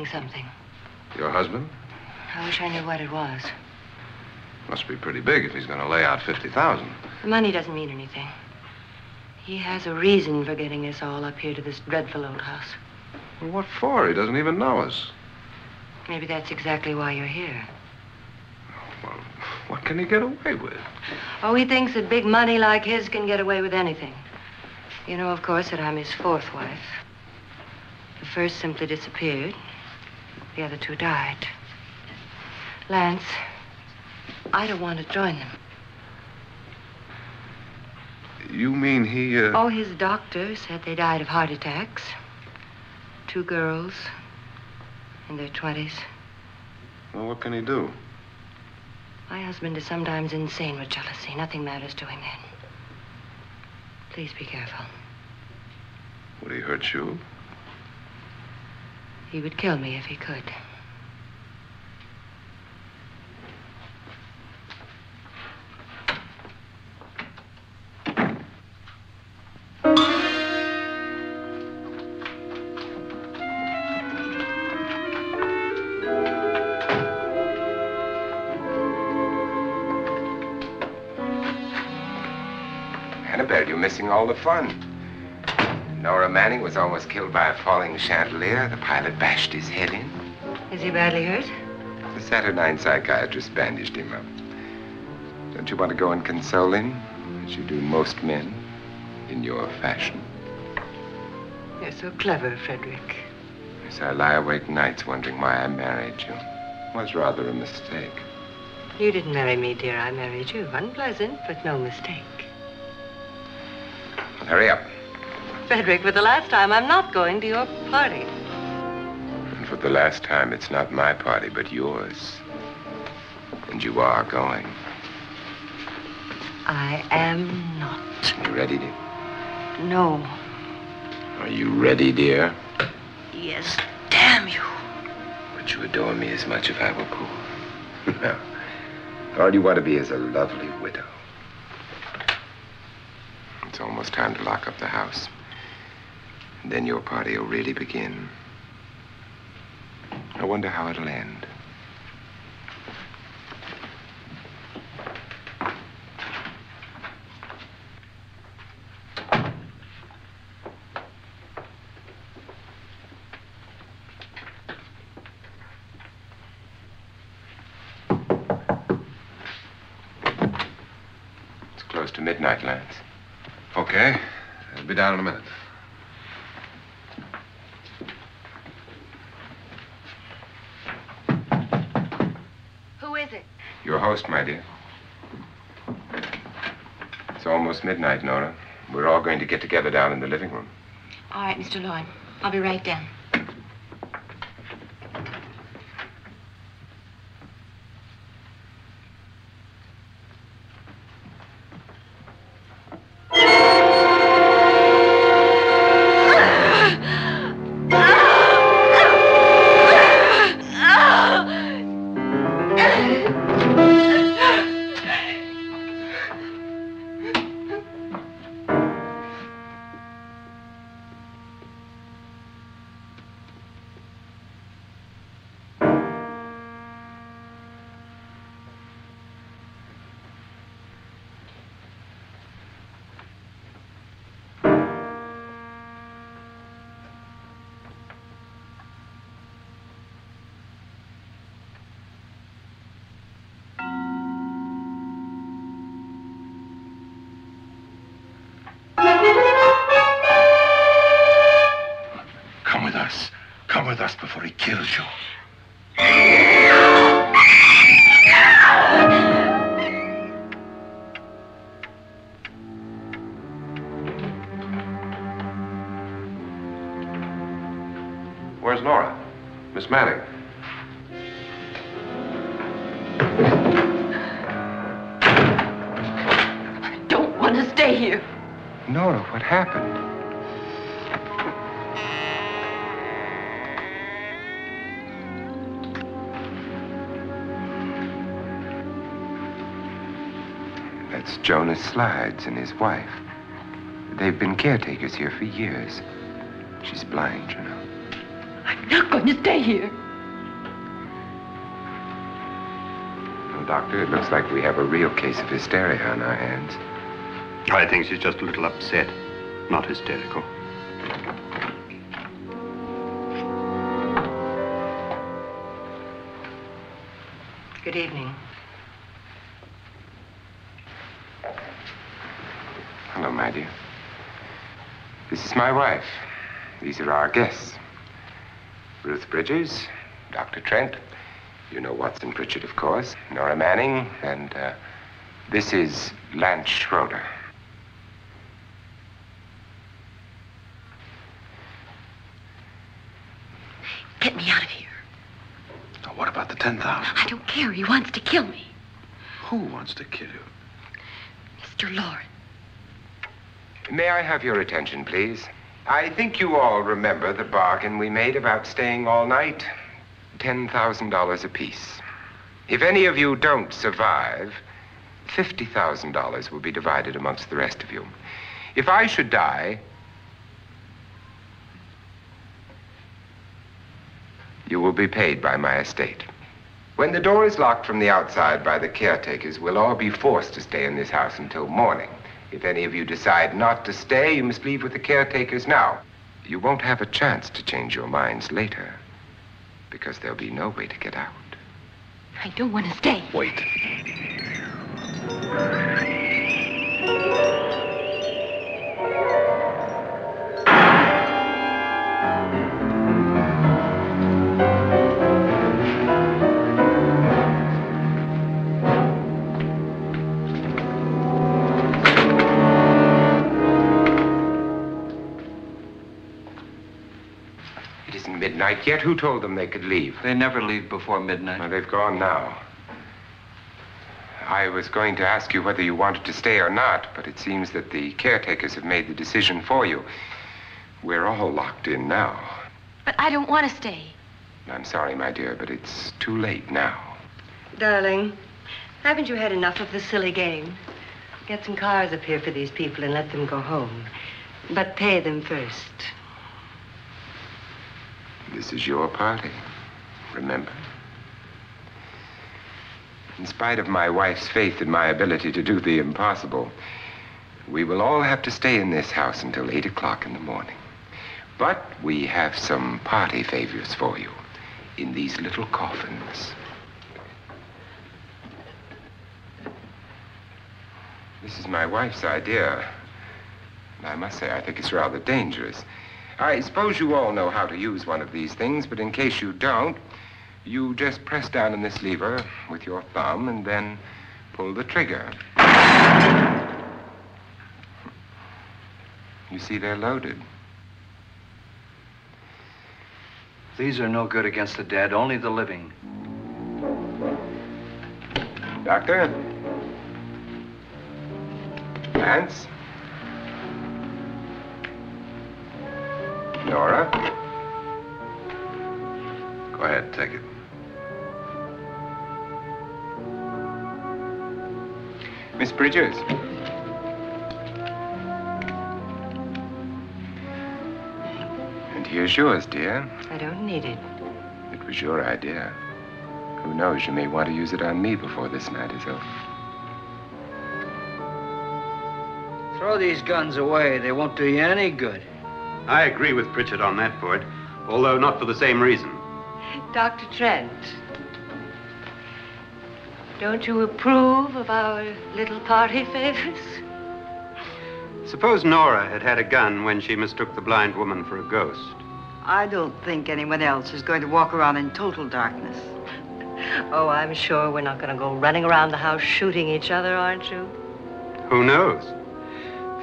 hiding something. Your husband? I wish I knew what it was. Must be pretty big if he's going to lay out 50,000. The money doesn't mean anything. He has a reason for getting us all up here to this dreadful old house. Well, what for? He doesn't even know us. Maybe that's exactly why you're here. Well, what can he get away with? Oh, he thinks that big money like his can get away with anything. You know, of course, that I'm his fourth wife. The first simply disappeared. The other two died. Lance, I don't want to join them. You mean he, Oh, his doctor said they died of heart attacks. 2 girls in their 20s. Well, what can he do? My husband is sometimes insane with jealousy. Nothing matters to him then. Please be careful. Would he hurt you? He would kill me if he could. Annabelle, you're missing all the fun. Nora Manning was almost killed by a falling chandelier. The pilot bashed his head in. Is he badly hurt? The Saturnine psychiatrist bandaged him up. Don't you want to go and console him, as you do most men, in your fashion? You're so clever, Frederick. Yes, I lie awake nights wondering why I married you. It was rather a mistake. You didn't marry me, dear. I married you. Unpleasant, but no mistake. Well, hurry up. Frederick, for the last time, I'm not going to your party. And for the last time, it's not my party, but yours. And you are going. I am not. You ready, dear? No. Are you ready, dear? Yes, damn you. Would you adore me as much if I were poor? No. All you want to be is a lovely widow. It's almost time to lock up the house. And then your party will really begin. I wonder how it'll end. It's close to midnight, Lance. Okay. I'll be down in a minute. Who is it? Your host, my dear. It's almost midnight, Nora. We're all going to get together down in the living room. All right, Mr. Lloyd. I'll be right down. Come with us before he kills you. Where's Nora? Miss Manning. I don't want to stay here. Nora, what happened? That's Jonas Slides and his wife. They've been caretakers here for years. She's blind, you know. I not going to stay here. Well, Doctor, it looks like we have a real case of hysteria on our hands. I think she's just a little upset, not hysterical. Good evening. Hello, my dear. This is my wife. These are our guests. Ruth Bridgers, Dr. Trent. You know Watson Pritchard, of course. Nora Manning, and this is Lance Schroeder. Get me out of here. Now, what about the 10,000? I don't care. He wants to kill me. Who wants to kill you? Mr. Lauren. May I have your attention, please? I think you all remember the bargain we made about staying all night. $10,000 apiece. If any of you don't survive, $50,000 will be divided amongst the rest of you. If I should die, you will be paid by my estate. When the door is locked from the outside by the caretakers, we'll all be forced to stay in this house until morning. If any of you decide not to stay, you must leave with the caretakers now. You won't have a chance to change your minds later, because there'll be no way to get out. I don't want to stay. Wait. It isn't midnight yet. Who told them they could leave? They never leave before midnight. Well, they've gone now. I was going to ask you whether you wanted to stay or not, but it seems that the caretakers have made the decision for you. We're all locked in now. But I don't want to stay. I'm sorry, my dear, but it's too late now. Darling, haven't you had enough of the silly game? Get some cars up here for these people and let them go home. But pay them first. This is your party, remember? In spite of my wife's faith in my ability to do the impossible, we will all have to stay in this house until 8 o'clock in the morning. But we have some party favors for you in these little coffins. This is my wife's idea. And I must say, I think it's rather dangerous. I suppose you all know how to use one of these things, but in case you don't, you just press down on this lever with your thumb and then pull the trigger. You see, they're loaded. These are no good against the dead, only the living. Doctor? Lance? Nora? Go ahead, take it. Miss Bridgers? And here's yours, dear. I don't need it. It was your idea. Who knows, you may want to use it on me before this night is over. Throw these guns away. They won't do you any good. I agree with Pritchard on that point, although not for the same reason. Dr. Trent, don't you approve of our little party favors? Suppose Nora had had a gun when she mistook the blind woman for a ghost. I don't think anyone else is going to walk around in total darkness. Oh, I'm sure we're not going to go running around the house shooting each other, aren't you? Who knows?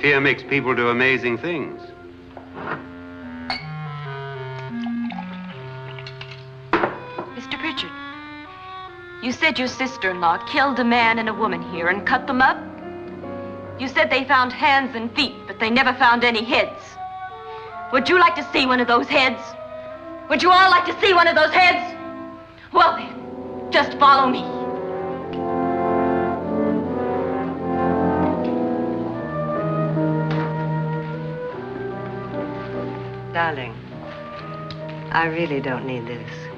Fear makes people do amazing things. Mr. Pritchard, you said your sister-in-law killed a man and a woman here and cut them up? You said they found hands and feet, but they never found any heads. Would you like to see one of those heads? Would you all like to see one of those heads? Well then, just follow me. Darling, I really don't need this.